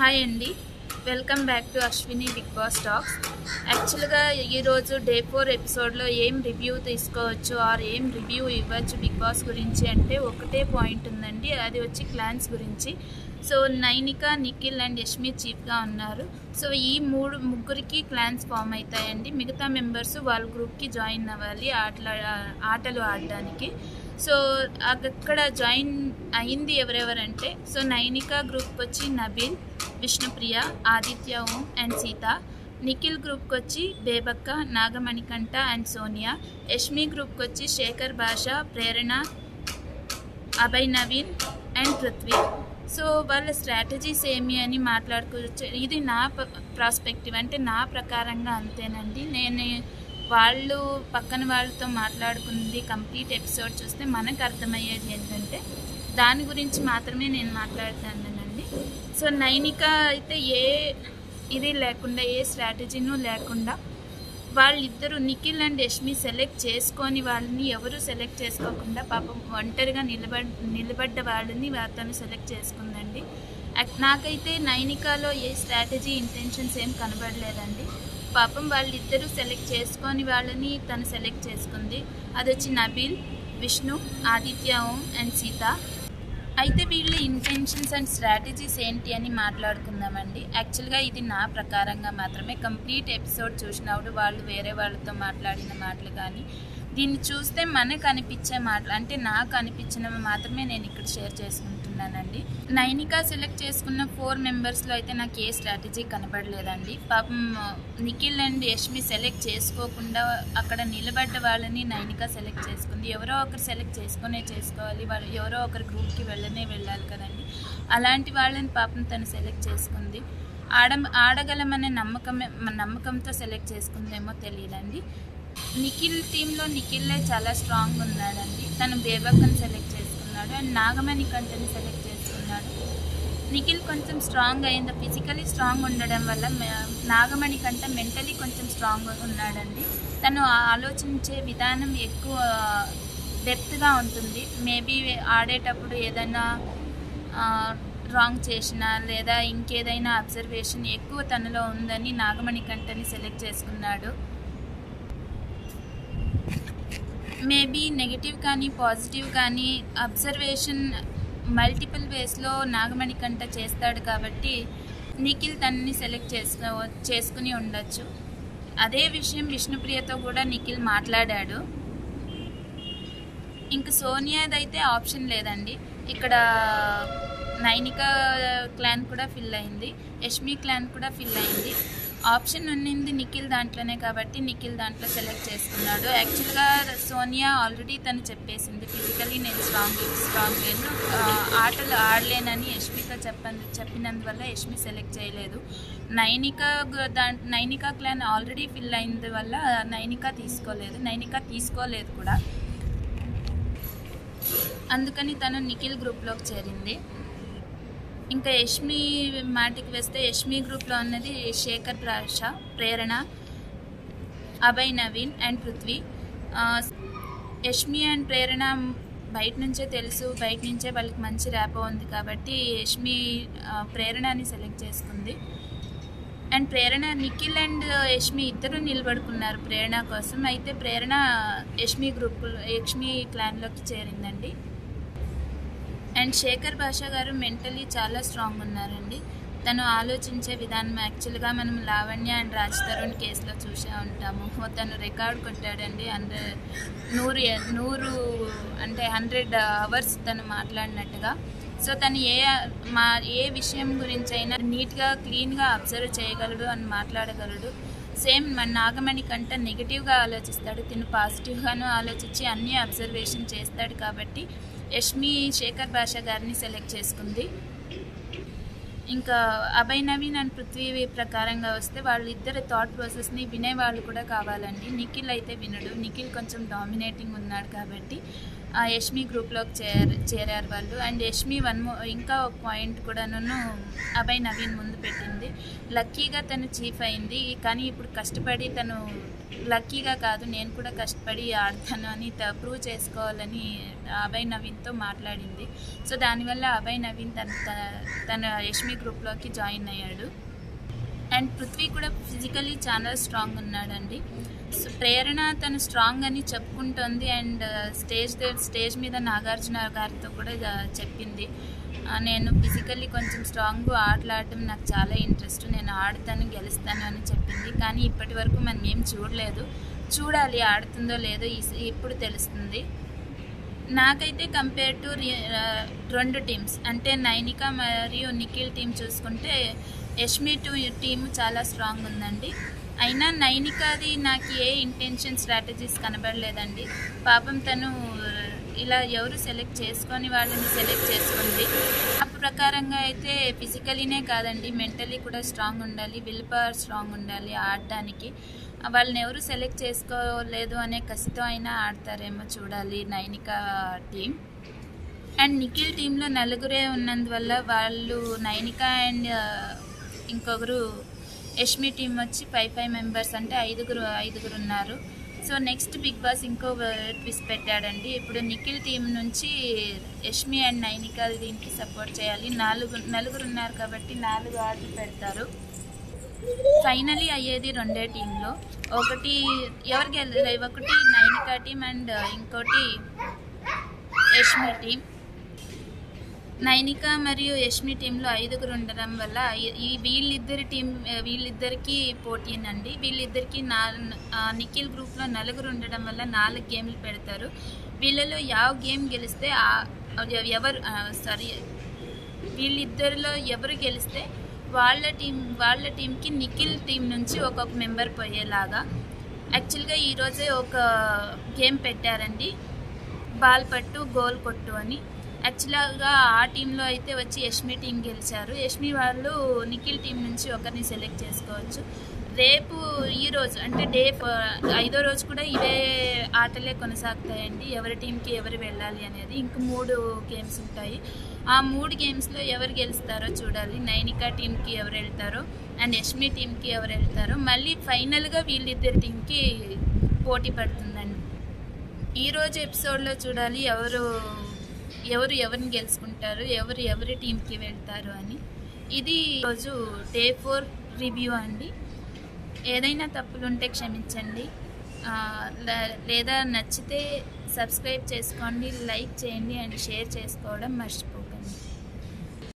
Hi అండి, welcome back to Ashwini Bigg Boss talks. యాక్చువల్గా ఈరోజు డే 4 ఎపిసోడ్లో ఏం రివ్యూ తీసుకోవచ్చు ఆర్ ఏం రివ్యూ ఇవ్వచ్చు బిగ్ బాస్ గురించి అంటే ఒకటే పాయింట్ ఉందండి, అది వచ్చి క్లాన్స్ గురించి. సో నైనిక, నిఖిల్ అండ్ యష్మి చీఫ్గా ఉన్నారు. సో ఈ ముగ్గురికి క్లాన్స్ ఫామ్ అవుతాయండి. మిగతా మెంబర్స్ వాళ్ళ గ్రూప్కి జాయిన్ అవ్వాలి ఆటలు ఆడడానికి. సో అక్కడ జాయిన్ అయింది ఎవరెవరంటే, సో నైనిక గ్రూప్కి వచ్చి నబీల్, విష్ణుప్రియ, ఆదిత్య, ఓం అండ్ సీత. నిఖిల్ గ్రూప్కి వచ్చి బేబక్క, నాగమణికంఠ అండ్ సోనియా. యష్మి గ్రూప్కి వచ్చి శేఖర్ భాష, ప్రేరణ, అభయ్ నవీన్ అండ్ పృథ్వీ. సో వాళ్ళ స్ట్రాటజీస్ ఏమి అని మాట్లాడుకోవచ్చు. ఇది నా ప్రాస్పెక్టివ్, అంటే నా ప్రకారంగా అంతేనండి. నేను వాళ్ళు పక్కన వాళ్ళతో మాట్లాడుకుంది కంప్లీట్ ఎపిసోడ్ చూస్తే మనకు అర్థమయ్యేది ఏంటంటే దాని గురించి మాత్రమే నేను మాట్లాడుతానండి. సో నైనిక అయితే ఏ ఇది లేకుండా, ఏ స్ట్రాటజీనూ లేకుండా వాళ్ళిద్దరూ నిఖిల్ అండ్ యష్మి సెలెక్ట్ చేసుకొని వాళ్ళని ఎవరు సెలెక్ట్ చేసుకోకుండా పాపం ఒంటరిగా నిలబడ్డ వాళ్ళని తను సెలెక్ట్ చేసుకుందండి. నాకైతే నైనికాలో ఏ స్ట్రాటజీ ఇంటెన్షన్స్ ఏం కనబడలేదండి. పాపం వాళ్ళిద్దరూ సెలెక్ట్ చేసుకొని వాళ్ళని తను సెలెక్ట్ చేసుకుంది. అది వచ్చి నబీల్, విష్ణు, ఆదిత్య, ఓం అండ్ సీత. అయితే వీళ్ళ ఇంటెన్షన్స్ అండ్ స్ట్రాటజీస్ ఏంటి అని మాట్లాడుకుందామండి. యాక్చువల్గా ఇది నా ప్రకారంగా మాత్రమే. కంప్లీట్ ఎపిసోడ్ చూసినప్పుడు వాళ్ళు వేరే వాళ్ళతో మాట్లాడిన మాటలు కానీ, దీన్ని చూస్తే మనకు అనిపించే మాటలు, అంటే నాకు అనిపించినవి మాత్రమే నేను ఇక్కడ షేర్ చేసుకుంటున్నానండి. నైనిక సెలెక్ట్ చేసుకున్న 4 మెంబర్స్లో అయితే నాకు ఏ స్ట్రాటజీ కనబడలేదండి. పాపం నిఖిల్ అండ్ యష్మి సెలెక్ట్ చేసుకోకుండా అక్కడ నిలబడ్డ వాళ్ళని నైనిక సెలెక్ట్ చేసుకుంది. ఎవరో ఒకరు సెలెక్ట్ చేసుకోవాలి, వాళ్ళు ఎవరో ఒకరి గ్రూప్కి వెళ్ళాలి కదండి. అలాంటి వాళ్ళని పాపం తను సెలెక్ట్ చేసుకుంది. ఆడగలమనే నమ్మకంతో సెలెక్ట్ చేసుకుందేమో తెలియదండి. నిఖిల్ టీంలో నిఖిల్లే చాలా స్ట్రాంగ్ ఉన్నాడండి. తను బేబక్కని సెలెక్ట్ చేసుకున్నాడు అండ్ నాగమణికంఠని సెలెక్ట్ చేసుకున్నాడు. నిఖిల్ కొంచెం స్ట్రాంగ్ అయింది, ఫిజికలీ స్ట్రాంగ్ ఉండడం వల్ల నాగమణికంఠ మెంటలీ కొంచెం స్ట్రాంగ్ ఉన్నాడండి. తను ఆలోచించే విధానం ఎక్కువ డెప్త్గా ఉంటుంది. మేబీ ఆడేటప్పుడు ఏదైనా రాంగ్ చేసినా లేదా ఇంకేదైనా అబ్జర్వేషన్ ఎక్కువ తనలో ఉందని నాగమణికంఠని సెలెక్ట్ చేసుకున్నాడు. మేబీ నెగిటివ్ కానీ పాజిటివ్ కానీ అబ్జర్వేషన్ మల్టిపుల్ వేస్లో నాగమణికంఠ చేస్తాడు కాబట్టి నిఖిల్ తనని సెలెక్ట్ చేసుకుని ఉండొచ్చు. అదే విషయం విష్ణుప్రియతో కూడా నిఖిల్ మాట్లాడాడు. ఇంకా సోనియాదైతే ఆప్షన్ లేదండి. ఇక్కడ నైనిక క్లాన్ కూడా ఫిల్ అయింది, యష్మి క్లాన్ కూడా ఫిల్ అయింది. ఆప్షన్ ఉన్నింది నిఖిల్ దాంట్లోనే కాబట్టి నిఖిల్ దాంట్లో సెలెక్ట్ చేసుకున్నాడు. యాక్చువల్గా సోనియా ఆల్రెడీ తను చెప్పేసింది, ఫిజికలీ నేను స్ట్రాంగ్ లేను, ఆటలు ఆడలేనని యష్మితో చెప్పినందువల్ల యష్మి సెలెక్ట్ చేయలేదు. నైనిక క్లాన్ ఆల్రెడీ ఫిల్ అయినందు వల్ల నైనిక తీసుకోలేదు కూడా. అందుకని తను నిఖిల్ గ్రూప్లోకి చేరింది. ఇంకా యష్మి మాటికి వేస్తే యష్మి గ్రూప్లో ఉన్నది శేఖర్ భాష, ప్రేరణ, అభయ్ నవీన్ అండ్ పృథ్వీ. యష్మి అండ్ ప్రేరణ బయట నుంచే తెలుసు, బయట నుంచే వాళ్ళకి మంచి ర్యాపో ఉంది కాబట్టి యష్మి ప్రేరణని సెలెక్ట్ చేసుకుంది. And Prerana, Nikhil and Yashmi ఇద్దరు నిలబడుకున్నారు ప్రేరణ కోసం. అయితే ప్రేరణ యష్మి క్లాన్లోకి చేరిందండి. అండ్ శేఖర్ భాష గారు మెంటలీ చాలా స్ట్రాంగ్ ఉన్నారండి. తను ఆలోచించే విధానం యాక్చువల్గా మనం లావణ్య అండ్ రాజ్ తరుణ్ కేసులో చూసే ఉంటాము. తను రికార్డ్ కొట్టాడండి. 100 అవర్స్ తను మాట్లాడినట్టుగా. సో తను ఏ విషయం గురించి అయినా నీట్గా క్లీన్గా అబ్జర్వ్ చేయగలడు అని మాట్లాడగలడు. సేమ్ మన నాగమణికంఠ నెగిటివ్గా ఆలోచిస్తాడు, తిను పాజిటివ్గాను ఆలోచించి అన్నీ అబ్జర్వేషన్ చేస్తాడు కాబట్టి యష్మి శేఖర్ భాష గారిని సెలెక్ట్ చేసుకుంది. ఇంకా అభయ్ నవీన్ అండ్ పృథ్వీ ప్రకారంగా వస్తే వాళ్ళిద్దరు థాట్ ప్రాసెస్ని వినేవాళ్ళు కూడా కావాలండి. నిఖిల్ అయితే వినడు, నిఖిల్ కొంచెం డామినేటింగ్ ఉన్నాడు కాబట్టి యష్మి గ్రూప్లోకి చేరారు వాళ్ళు. అండ్ యష్మి ఇంకా ఒక పాయింట్ కూడాను అభయ్ నవీన్ ముందు పెట్టింది. లక్కీగా తను చీఫ్ అయింది, కానీ ఇప్పుడు కష్టపడి తను లక్కీగా కాదు, నేను కూడా కష్టపడి ఆడతాను అని ప్రూవ్ చేసుకోవాలని అభయ్ నవీన్తో మాట్లాడింది. సో దానివల్ల అభయ్ నవీన్ తన యష్మి గ్రూప్లోకి జాయిన్ అయ్యాడు. అండ్ పృథ్వీ కూడా ఫిజికలీ చాలా స్ట్రాంగ్ ఉన్నాడండి. సో ప్రేరణ తను స్ట్రాంగ్ అని చెప్పుకుంటుంది. అండ్ స్టేజ్ మీద నాగార్జున గారితో కూడా చెప్పింది, నేను ఫిజికల్లీ కొంచెం స్ట్రాంగ్, ఆటలాడటం నాకు చాలా ఇంట్రెస్ట్, నేను ఆడతాను, గెలుస్తాను అని చెప్పింది. కానీ ఇప్పటి వరకు మనం ఏం చూడలేదు, చూడాలి ఆడుతుందో లేదో ఇప్పుడు తెలుస్తుంది. నాకైతే కంపేర్ టు 2 టీమ్స్ అంటే నైనిక మరియు నిఖిల్ టీం చూసుకుంటే యష్మి టీం చాలా స్ట్రాంగ్ ఉందండి. అయినా నైనికాది నాకు ఏ ఇంటెన్షన్ స్ట్రాటజీస్ కనబడలేదండి. పాపం తను ఇలా ఎవరు సెలెక్ట్ చేసుకొని వాళ్ళని సెలెక్ట్ చేసుకుంది. ఆ ప్రకారంగా అయితే ఫిజికలీనే కాదండి, మెంటలీ కూడా స్ట్రాంగ్ ఉండాలి, విల్ పవర్ స్ట్రాంగ్ ఉండాలి ఆడటానికి. వాళ్ళని ఎవరు సెలెక్ట్ చేసుకోలేదు అనే కసితో అయినా ఆడతారేమో చూడాలి నైనిక టీం. అండ్ నిఖిల్ టీంలో 4 ఉన్నందువల్ల వాళ్ళు నైనిక అండ్ ఇంకొకరు యష్మి టీం వచ్చి 5 మెంబర్స్ అంటే 5 ఉన్నారు. సో నెక్స్ట్ బిగ్ బాస్ ఇంకో ట్విస్ట్ పెట్టాడండి. ఇప్పుడు నిఖిల్ టీం నుంచి యష్మి అండ్ నైనిక దీనికి సపోర్ట్ చేయాలి. 4 ఉన్నారు కాబట్టి 4 ఆటలు పెడతారు. ఫైనలీ అయ్యేది 2 టీంలో, ఒకటి నైనిక టీం అండ్ ఇంకోటి యష్మి టీం. నైనిక మరియు యష్మి టీంలో 5 ఉండడం వల్ల వీళ్ళిద్దరికి పోటీనండి. వీళ్ళిద్దరికి నిఖిల్ గ్రూప్లో 4 ఉండడం వల్ల 4 గేమ్లు పెడతారు. వీళ్ళలో గేమ్ గెలిస్తే వీళ్ళిద్దరిలో ఎవరు గెలిస్తే వాళ్ళ టీంకి నిఖిల్ టీం నుంచి ఒక్కొక్క మెంబర్ పోయేలాగా. యాక్చువల్గా ఈరోజే ఒక గేమ్ పెట్టారండి, బాల్ పట్టు గోల్ కొట్టు అని. యాక్చువల్గా ఆ టీంలో అయితే వచ్చి యష్మి టీం గెలిచారు. యష్మి వాళ్ళు నిఖిల్ టీం నుంచి ఒకరిని సెలెక్ట్ చేసుకోవచ్చు. రేపు ఈరోజు అంటే 5వ రోజు కూడా ఇవే ఆటలే కొనసాగుతాయండి, ఎవరి టీంకి ఎవరు వెళ్ళాలి అనేది. ఇంక 3 గేమ్స్ ఉంటాయి. ఆ 3 గేమ్స్లో ఎవరు గెలుస్తారో చూడాలి. నైనిక టీంకి ఎవరు వెళ్తారో అండ్ యష్మి టీంకి ఎవరు వెళ్తారో, మళ్ళీ ఫైనల్గా వీళ్ళిద్దరి టీంకి పోటీ పడుతుందండి. ఈరోజు ఎపిసోడ్లో చూడాలి ఎవరిని గెలుచుకుంటారు, ఎవరి టీంకి వెళ్తారు అని. ఇది రోజు డే 4 రివ్యూ అండి. ఏదైనా తప్పులుంటే క్షమించండి, లేదా నచ్చితే సబ్స్క్రైబ్ చేసుకోండి, లైక్ చేయండి అండ్ షేర్ చేసుకోవడం మర్చిపోకండి.